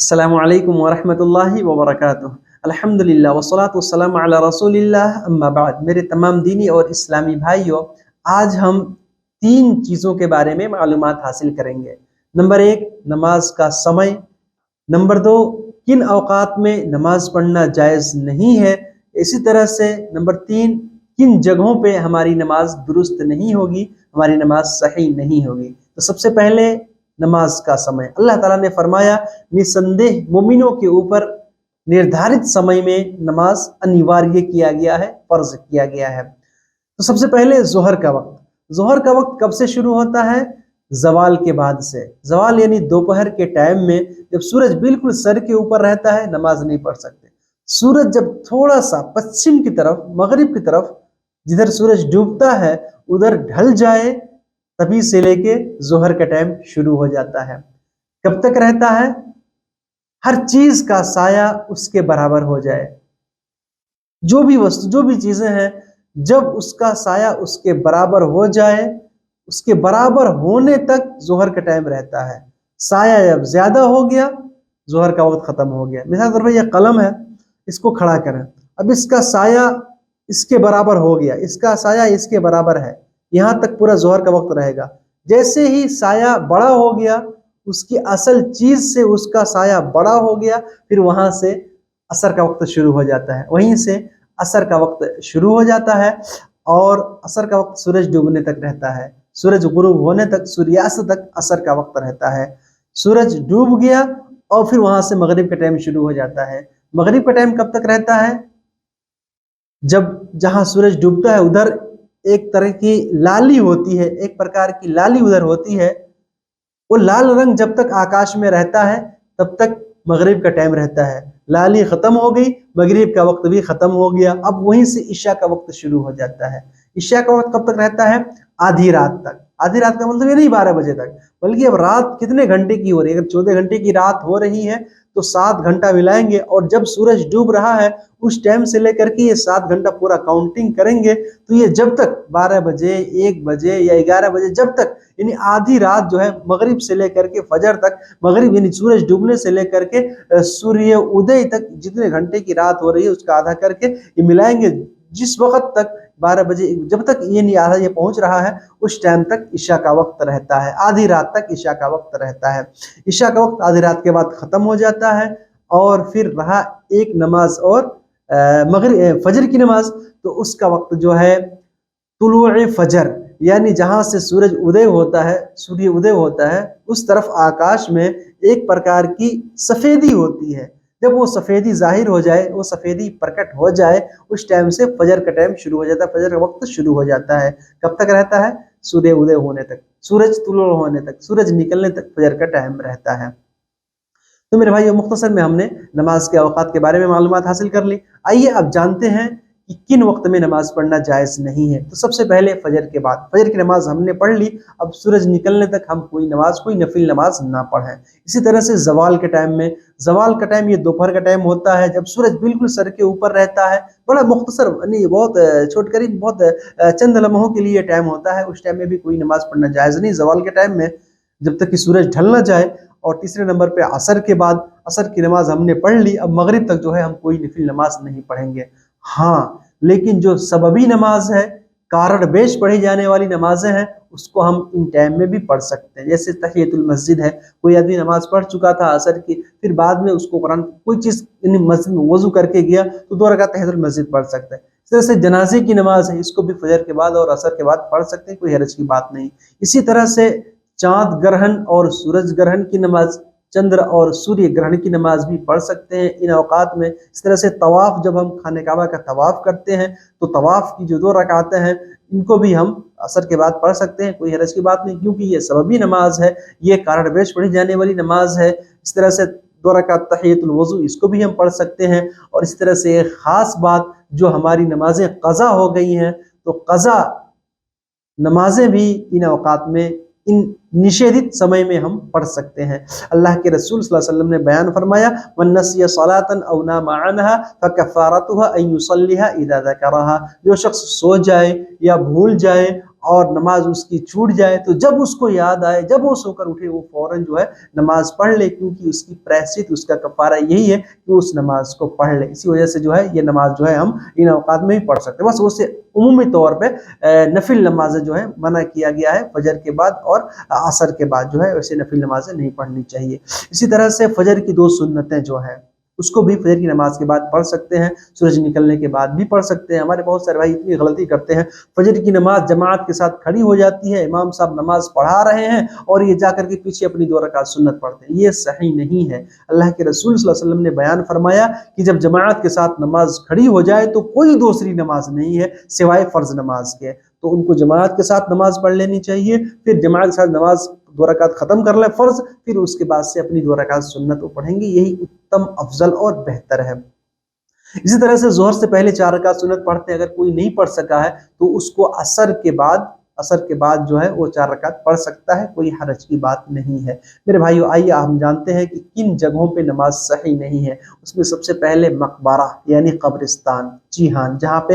السلام علیکم ورحمۃ اللہ وبرکاتہ۔ الحمدللہ والصلاۃ والسلام علی رسول اللہ، اما بعد۔ میرے تمام دینی اور اسلامی بھائیوں، آج ہم 3 چیزوں کے بارے میں معلومات حاصل کریں گے۔ نمبر 1، نماز کا سمے۔ نمبر 2، کن اوقات میں نماز پڑھنا جائز نہیں ہے۔ اسی طرح سے نمبر 3، کن جگہوں پہ ہماری نماز درست نہیں ہوگی، ہماری نماز صحیح نہیں ہوگی۔ تو سب سے پہلے نماز کا سمے۔ اللہ تعالیٰ نے فرمایا، نسندہ مومنوں کے اوپر نردھارت سمے میں نماز انیواریہ کیا گیا ہے، فرض کیا گیا ہے۔ تو سب سے پہلے ظہر کا وقت۔ ظہر کا وقت کب سے شروع ہوتا ہے؟ زوال کے بعد سے۔ زوال یعنی دوپہر کے ٹائم میں جب سورج بالکل سر کے اوپر رہتا ہے، نماز نہیں پڑھ سکتے۔ سورج جب تھوڑا سا پچھم کی طرف، مغرب کی طرف، جدھر سورج ڈوبتا ہے ادھر ڈھل جائے، تبھی سے لے کے ظہر کا ٹائم شروع ہو جاتا ہے۔ کب تک رہتا ہے؟ ہر چیز کا سایہ اس کے برابر ہو جائے۔ جو بھی چیزیں ہیں، جب اس کا سایہ اس کے برابر ہو جائے، اس کے برابر ہونے تک ظہر کا ٹائم رہتا ہے۔ سایہ جب زیادہ ہو گیا، ظہر کا وقت ختم ہو گیا۔ مثال طور پر یہ قلم ہے، اس کو کھڑا کریں، اب اس کا سایہ اس کے برابر ہو گیا، اس کا سایہ اس کے برابر ہے، یہاں تک پورا ظہر کا وقت رہے گا۔ جیسے ہی سایہ بڑا ہو گیا، اس کی اصل چیز سے اس کا سایہ بڑا ہو گیا، پھر وہاں سے عصر کا وقت شروع ہو جاتا ہے، وہیں سے عصر کا وقت شروع ہو جاتا ہے، اور عصر کا وقت سورج ڈوبنے تک رہتا ہے۔ سورج غروب ہونے تک، سوریاست تک عصر کا وقت رہتا ہے۔ سورج ڈوب گیا اور پھر وہاں سے مغرب کا ٹائم شروع ہو جاتا ہے۔ مغرب کا ٹائم کب تک رہتا ہے؟ جہاں سورج ڈوبتا ہے ادھر ایک طرح کی لالی ہوتی ہے، ایک پرکار کی لالی ادھر ہوتی ہے، وہ لال رنگ جب تک آکاش میں رہتا ہے تب تک مغرب کا ٹائم رہتا ہے۔ لالی ختم ہو گئی، مغرب کا وقت بھی ختم ہو گیا، اب وہیں سے عشاء کا وقت شروع ہو جاتا ہے۔ عشاء کا وقت کب تک رہتا ہے؟ آدھی رات تک۔ آدھی رات کا مطلب یہ نہیں 12 بجے تک، بلکہ اب رات کتنے گھنٹے کی ہو رہی ہے؟ اگر 14 گھنٹے کی رات ہو رہی ہے تو 7 گھنٹہ ملائیں گے، اور جب سورج ڈوب رہا ہے اس ٹائم سے لے کر کے یہ 7 گھنٹہ پورا کاؤنٹنگ کریں گے، تو یہ جب تک 12 بجے، 1 بجے یا 11 بجے، جب تک یعنی آدھی رات جو ہے، مغرب سے لے کر کے فجر تک، مغرب یعنی سورج ڈوبنے سے لے کر کے سوریہ ادے تک جتنے گھنٹے کی رات ہو رہی ہے اس کا آدھا کر کے یہ ملائیں گے، جس وقت تک 12 بجے، جب تک یہ نہیں آدھا یہ پہنچ رہا ہے اس ٹائم تک عشاء کا وقت رہتا ہے۔ آدھی رات تک عشاء کا وقت رہتا ہے۔ عشاء کا وقت آدھی رات کے بعد ختم ہو جاتا ہے، اور پھر رہا ایک نماز اور فجر کی نماز، تو اس کا وقت جو ہے طلوع فجر، یعنی جہاں سے سورج ادے ہوتا ہے، سوریہ ادے ہوتا ہے، اس طرف آکاش میں ایک پرکار کی سفیدی ہوتی ہے۔ جب وہ سفیدی ظاہر ہو جائے، وہ سفیدی پرکٹ ہو جائے، اس ٹائم سے فجر کا ٹائم شروع ہو جاتا ہے، فجر کا وقت شروع ہو جاتا ہے۔ کب تک رہتا ہے؟ سورہ ادے ہونے تک، سورج طلوع ہونے تک، سورج نکلنے تک فجر کا ٹائم رہتا ہے۔ تو میرے بھائیو، مختصر میں ہم نے نماز کے اوقات کے بارے میں معلومات حاصل کر لی۔ آئیے اب جانتے ہیں کہ کن وقت میں نماز پڑھنا جائز نہیں ہے۔ تو سب سے پہلے فجر کے بعد، فجر کی نماز ہم نے پڑھ لی، اب سورج نکلنے تک ہم کوئی نفل نماز نہ پڑھیں۔ اسی طرح سے زوال کے ٹائم میں، زوال کا ٹائم یہ دوپہر کا ٹائم ہوتا ہے، جب سورج بالکل سر کے اوپر رہتا ہے، بڑا مختصر، یعنی بہت چھوٹ کری، بہت چند لمحوں کے لیے ٹائم ہوتا ہے، اس ٹائم میں بھی کوئی نماز پڑھنا جائز نہیں زوال کے ٹائم میں، جب تک کہ سورج ڈھل نہ جائے۔ اور تیسرے نمبر پہ عصر کے بعد، عصر کی نماز ہم نے پڑھ لی، اب مغرب تک جو ہے ہم کوئی نفل نماز نہیں پڑھیں گے۔ ہاں، لیکن جو سببی نماز ہے، کارڑ بیش پڑھی جانے والی نمازیں ہیں، اس کو ہم ان ٹائم میں بھی پڑھ سکتے ہیں۔ جیسے تحیۃ المسجد ہے، کوئی آدمی نماز پڑھ چکا تھا عصر کی، پھر بعد میں اس کو قرآن کوئی چیز مسجد میں وضو کر کے گیا تو 2 رکعت تحیۃ المسجد پڑھ سکتا ہے۔ اس طرح سے جنازے کی نماز ہے، اس کو بھی فجر کے بعد اور عصر کے بعد پڑھ سکتے ہیں، کوئی حرج کی بات نہیں۔ اسی طرح سے چاند گرہن اور سورج گرہن کی نماز، چندر اور سوریہ گرہن کی نماز بھی پڑھ سکتے ہیں ان اوقات میں۔ اس طرح سے طواف، جب ہم خانہ کعبہ کا طواف کرتے ہیں تو طواف کی جو 2 رکعتیں ہیں ان کو بھی ہم عصر کے بعد پڑھ سکتے ہیں، کوئی حرج کی بات نہیں، کیونکہ یہ سببی نماز ہے، یہ کارڑ بیش پڑھی جانے والی نماز ہے۔ اس طرح سے 2 رکعت تحیۃ الوضو، اس کو بھی ہم پڑھ سکتے ہیں۔ اور اس طرح سے ایک خاص بات، جو ہماری نمازیں قضا ہو گئی ہیں، تو قضا نمازیں بھی ان اوقات میں، ان نشیدت سمے میں ہم پڑھ سکتے ہیں۔ اللہ کے رسول صلی اللہ علیہ وسلم نے بیان فرمایا، من نسی صلاۃ او نام عنها فکفارتها ان یصلیها اذا ذکرها، جو شخص سو جائے یا بھول جائے اور نماز اس کی چھوٹ جائے تو جب اس کو یاد آئے، جب وہ سو کر اٹھے، وہ فوراً جو ہے نماز پڑھ لے، کیونکہ اس کی پریشت، اس کا کفارہ یہی ہے کہ اس نماز کو پڑھ لے۔ اسی وجہ سے جو ہے یہ نماز جو ہے ہم ان اوقات میں بھی پڑھ سکتے ہیں، بس اسے عمومی طور پہ نفل نمازیں جو ہے منع کیا گیا ہے، فجر کے بعد اور عصر کے بعد جو ہے ویسے نفل نمازیں نہیں پڑھنی چاہیے۔ اسی طرح سے فجر کی 2 سنتیں جو ہیں اس کو بھی فجر کی نماز کے بعد پڑھ سکتے ہیں، سورج نکلنے کے بعد بھی پڑھ سکتے ہیں۔ ہمارے بہت سارے بھائی اتنی غلطی کرتے ہیں، فجر کی نماز جماعت کے ساتھ کھڑی ہو جاتی ہے، امام صاحب نماز پڑھا رہے ہیں اور یہ جا کر کے پیچھے اپنی 2 رکعت سنت پڑھتے ہیں، یہ صحیح نہیں ہے۔ اللہ کے رسول صلی اللہ علیہ وسلم نے بیان فرمایا کہ جب جماعت کے ساتھ نماز کھڑی ہو جائے تو کوئی دوسری نماز نہیں ہے سوائے فرض نماز کے، تو ان کو جماعت کے ساتھ نماز پڑھ لینی چاہیے، پھر جماعت کے ساتھ نماز 2 رکعت ختم کر لیں فرض، پھر اس کے بعد سے اپنی 2 رکعت سنت وہ پڑھیں گے، یہی اتم افضل اور بہتر ہے۔ اسی طرح سے ظہر سے پہلے 4 رکعت سنت پڑھتے ہیں، اگر کوئی نہیں پڑھ سکا ہے تو اس کو عصر کے بعد جو ہے وہ 4 رکعت پڑھ سکتا ہے، کوئی حرج کی بات نہیں ہے۔ میرے بھائیو آئیے ہم جانتے ہیں کہ کن جگہوں پہ نماز صحیح نہیں ہے۔ اس میں سب سے پہلے مقبرہ یعنی قبرستان، جی ہاں جہاں پہ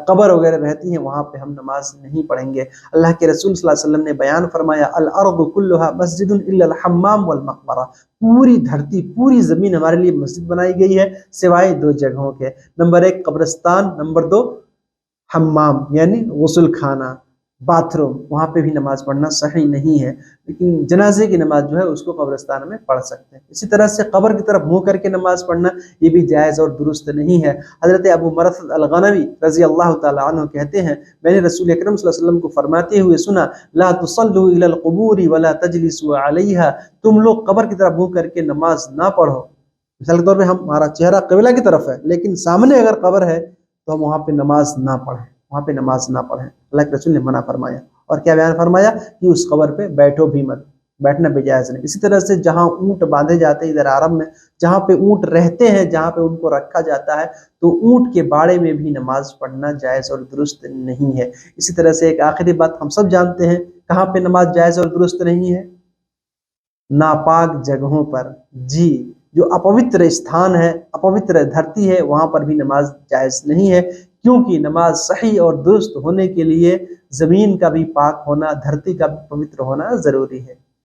قبر وغیرہ رہتی ہیں وہاں پہ ہم نماز نہیں پڑھیں گے۔ اللہ کے رسول صلی اللہ علیہ وسلم نے بیان فرمایا الارض کلها مسجد الا الحمام والمقبرہ، پوری دھرتی، پوری زمین ہمارے لیے مسجد بنائی گئی ہے سوائے 2 جگہوں کے، نمبر 1 قبرستان، نمبر 2 حمام یعنی غسل خانہ، باتھ روم، وہاں پہ بھی نماز پڑھنا صحیح نہیں ہے، لیکن جنازے کی نماز جو ہے اس کو قبرستان میں پڑھ سکتے ہیں۔ اسی طرح سے قبر کی طرف منہ کر کے نماز پڑھنا یہ بھی جائز اور درست نہیں ہے۔ حضرت ابو مرثد الغنوی رضی اللہ تعالی عنہ کہتے ہیں میں نے رسول اکرم صلی اللہ علیہ وسلم کو فرماتے ہوئے سنا لا تصلوا الی القبور ولا تجلسوا علیہا، تم لوگ قبر کی طرف منہ کر کے نماز نہ پڑھو۔ مثال کے طور پہ ہمارا چہرہ قبلہ کی طرف ہے لیکن سامنے اگر قبر ہے تو ہم وہاں پہ نماز نہ پڑھیں، وہاں پہ نماز نہ پڑھیں، اللہ کے رسول نے منع فرمایا۔ اور کیا بیان فرمایا کہ اس قبر پہ بیٹھو بھی مت، بیٹھنا بھی جائز نہیں۔ اسی طرح سے جہاں اونٹ باندھے جاتے ہیں ادھر عرب میں، جہاں پہ اونٹ رہتے ہیں، جہاں پہ ان کو رکھا جاتا ہے، تو اونٹ کے باڑے میں بھی نماز پڑھنا جائز اور درست نہیں ہے۔ اسی طرح سے ایک آخری بات ہم سب جانتے ہیں کہاں پہ نماز جائز اور درست نہیں ہے، ناپاک جگہوں پر، جی جو اپوتر استھان ہے، اپوتر دھرتی ہے، وہاں پر بھی نماز جائز نہیں ہے، کیونکہ نماز صحیح اور درست ہونے کے لیے زمین کا بھی پاک ہونا، دھرتی کا بھی پوتر ہونا ضروری ہے۔